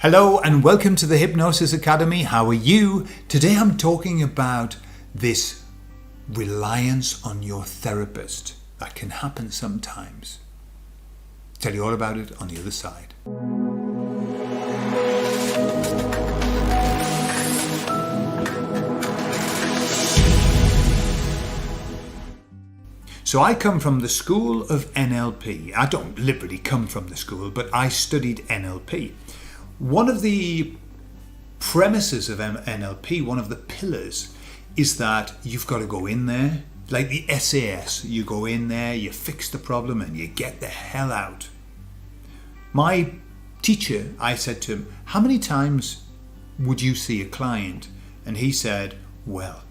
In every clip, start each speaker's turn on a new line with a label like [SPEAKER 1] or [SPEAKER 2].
[SPEAKER 1] Hello and welcome to the Hypnosis Academy. How are you? Today I'm talking about this reliance on your therapist that can happen sometimes. Tell you all about it on the other side. So I come from the school of NLP. I don't literally come from the school, but I studied NLP. One of the premises of NLP, one of the pillars, is that you've got to go in there, like the SAS, you go in there, you fix the problem and you get the hell out. My teacher, I said to him, how many times would you see a client? And he said, well,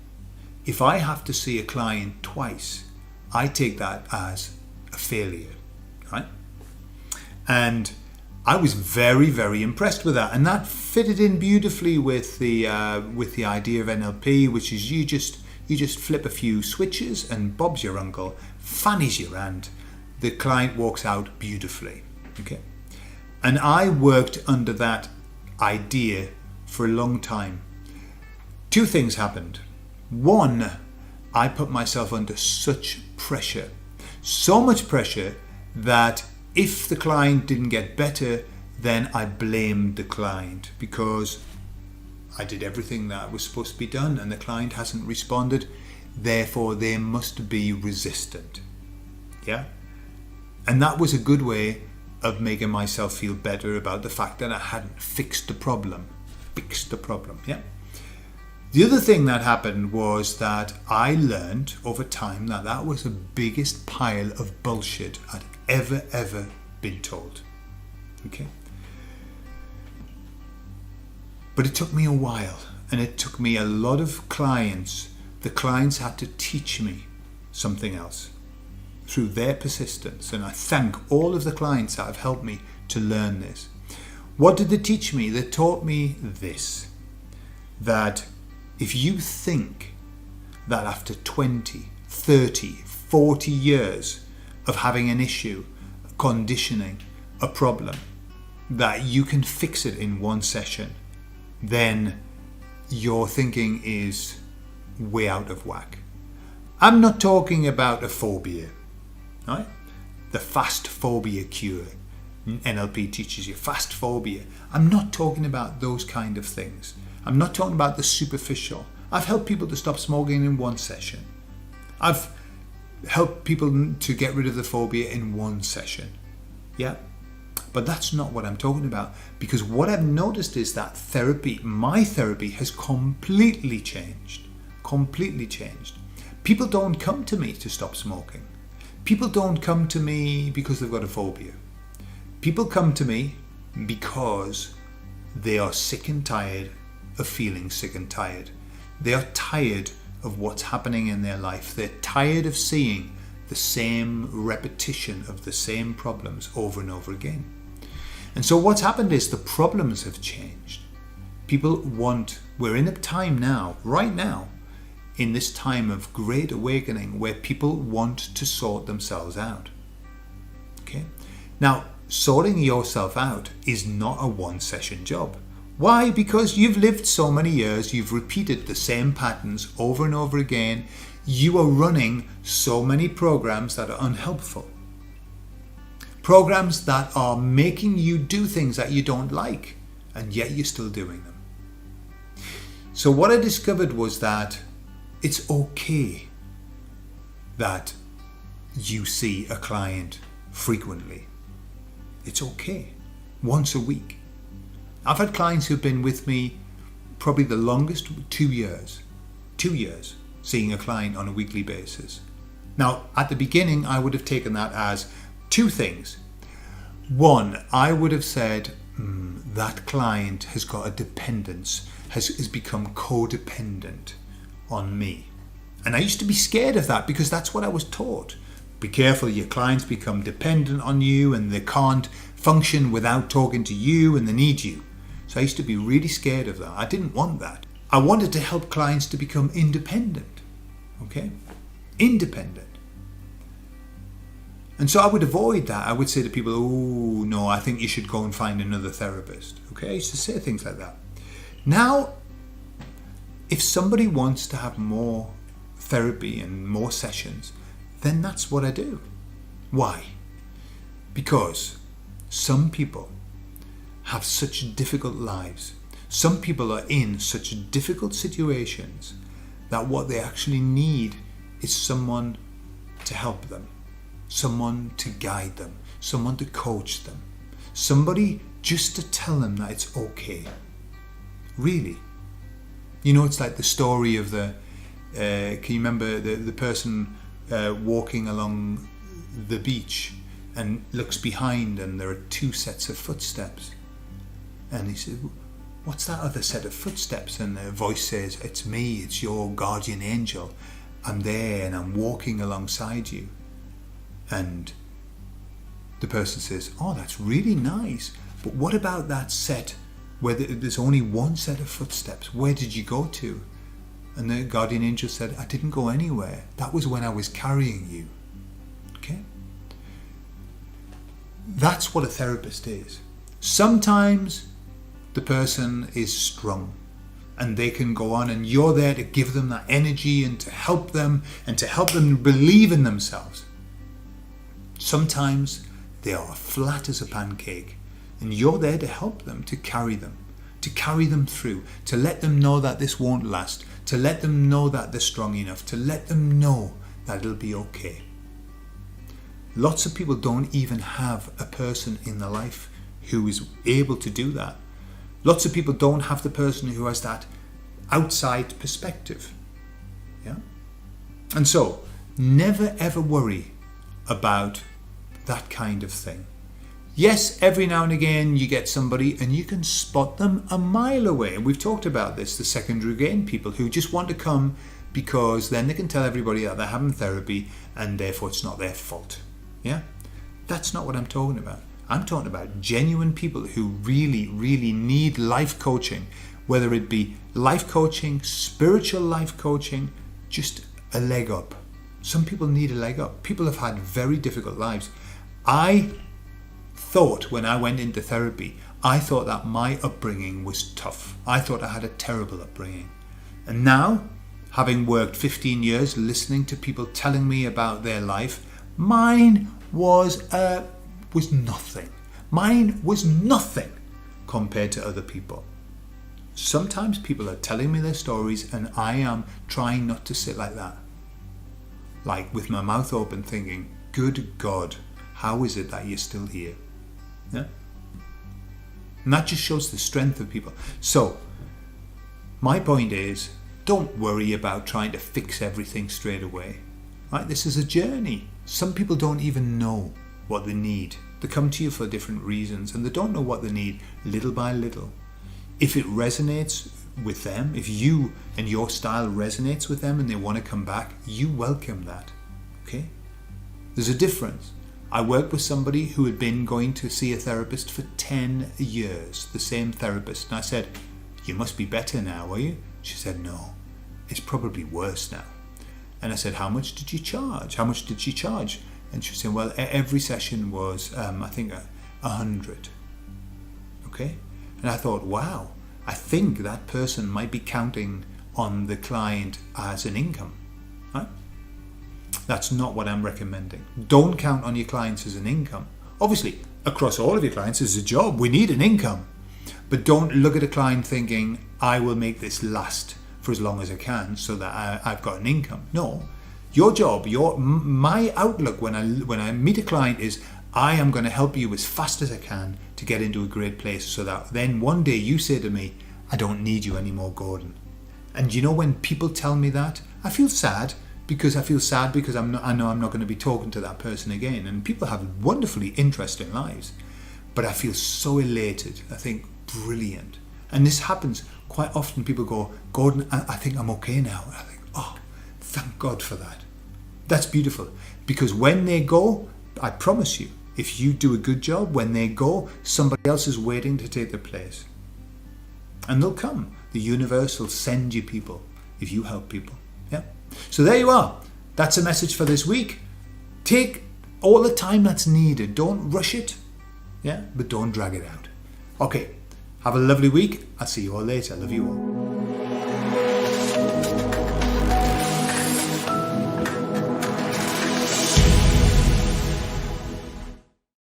[SPEAKER 1] if I have to see a client twice, I take that as a failure, right? And I was very, very impressed with that, and that fitted in beautifully with the idea of NLP, which is you just flip a few switches and Bob's your uncle, Fanny's your aunt. The client walks out beautifully. Okay, and I worked under that idea for a long time. Two things happened. One, I put myself under such pressure, so much pressure that if the client didn't get better, then I blamed the client because I did everything that was supposed to be done and the client hasn't responded. Therefore, they must be resistant. Yeah? And that was a good way of making myself feel better about the fact that I hadn't fixed the problem. Yeah? The other thing that happened was that I learned over time that that was the biggest pile of bullshit I'd ever been told. Okay? But it took me a while, and it took me a lot of clients. The clients had to teach me something else through their persistence, and I thank all of the clients that have helped me to learn this. What did they teach me? They taught me this, that if you think that after 20, 30, 40 years of having an issue, conditioning, a problem, that you can fix it in one session, then your thinking is way out of whack. I'm not talking about a phobia, right? The fast phobia cure. NLP teaches you fast phobia. I'm not talking about those kind of things. I'm not talking about the superficial. I've helped people to stop smoking in one session. I've help people to get rid of the phobia in one session. Yeah, but that's not what I'm talking about, because what I've noticed is that my therapy has completely changed. People don't come to me to stop smoking. People don't come to me because they've got a phobia. People come to me because they are sick and tired of feeling sick and tired. They are tired of what's happening in their life. They're tired of seeing the same repetition of the same problems over and over again. And so what's happened is the problems have changed. We're in a time now, right now, in this time of great awakening where people want to sort themselves out. Okay? Now, sorting yourself out is not a one-session job. Why? Because you've lived so many years, you've repeated the same patterns over and over again. You are running so many programs that are unhelpful. Programs that are making you do things that you don't like, and yet you're still doing them. So what I discovered was that it's okay that you see a client frequently. It's okay. Once a week. I've had clients who've been with me probably the longest, 2 years. 2 years seeing a client on a weekly basis. Now, at the beginning, I would have taken that as two things. One, I would have said, that client has got a dependence, has become codependent on me. And I used to be scared of that because that's what I was taught. Be careful, your clients become dependent on you and they can't function without talking to you and they need you. So I used to be really scared of that. I didn't want that. I wanted to help clients to become independent. Okay? Independent. And so I would avoid that. I would say to people, oh, no, I think you should go and find another therapist. Okay, I used to say things like that. Now, if somebody wants to have more therapy and more sessions, then that's what I do. Why? Because some people have such difficult lives. Some people are in such difficult situations that what they actually need is someone to help them, someone to guide them, someone to coach them, somebody just to tell them that it's okay. Really. You know, it's like the story of the, can you remember the person walking along the beach and looks behind and there are two sets of footsteps? And he said, what's that other set of footsteps? And the voice says, it's me, it's your guardian angel. I'm there and I'm walking alongside you. And the person says, oh, that's really nice. But what about that set where there's only one set of footsteps? Where did you go to? And the guardian angel said, I didn't go anywhere. That was when I was carrying you. Okay? That's what a therapist is. Sometimes the person is strong and they can go on, and you're there to give them that energy and to help them believe in themselves. Sometimes they are flat as a pancake and you're there to help them, to carry them through, to let them know that this won't last, to let them know that they're strong enough, to let them know that it'll be okay. Lots of people don't even have a person in their life who is able to do that. Lots of people don't have the person who has that outside perspective. Yeah? And so, never ever worry about that kind of thing. Yes, every now and again you get somebody and you can spot them a mile away. And we've talked about this, the secondary gain people who just want to come because then they can tell everybody that they're having therapy and therefore it's not their fault. Yeah? That's not what I'm talking about. I'm talking about genuine people who really, really need life coaching, whether it be life coaching, spiritual life coaching, just a leg up. Some people need a leg up. People have had very difficult lives. I thought when I went into therapy, I thought that my upbringing was tough. I thought I had a terrible upbringing. And now, having worked 15 years listening to people telling me about their life, mine was nothing. Mine was nothing compared to other people. Sometimes people are telling me their stories and I am trying not to sit like that. Like with my mouth open thinking, good God, how is it that you're still here? Yeah? And that just shows the strength of people. So, my point is, don't worry about trying to fix everything straight away. Right? This is a journey. Some people don't even know what they need. They come to you for different reasons and they don't know what they need little by little. If it resonates with them, if you and your style resonates with them and they want to come back, you welcome that. Okay? There's a difference. I worked with somebody who had been going to see a therapist for 10 years, the same therapist. And I said, you must be better now, are you? She said, no, it's probably worse now. And I said, how much did you charge? How much did she charge? And she said, well, every session was, I think, 100. Okay? And I thought, wow, I think that person might be counting on the client as an income. Right? That's not what I'm recommending. Don't count on your clients as an income. Obviously, across all of your clients is a job. We need an income. But don't look at a client thinking, I will make this last for as long as I can so that I've got an income. No. Your job, my outlook when I meet a client is, I am going to help you as fast as I can to get into a great place so that then one day you say to me, I don't need you anymore, Gordon. And you know, when people tell me that, I feel sad because I know I'm not going to be talking to that person again. And people have wonderfully interesting lives, but I feel so elated. I think brilliant. And this happens quite often. People go, Gordon, I think I'm okay now. I think, oh, thank God for that. That's beautiful. Because when they go, I promise you, if you do a good job, when they go, somebody else is waiting to take their place. And they'll come. The universe will send you people if you help people. Yeah. So there you are. That's a message for this week. Take all the time that's needed. Don't rush it, yeah, but don't drag it out. Okay, have a lovely week. I'll see you all later. Love you all.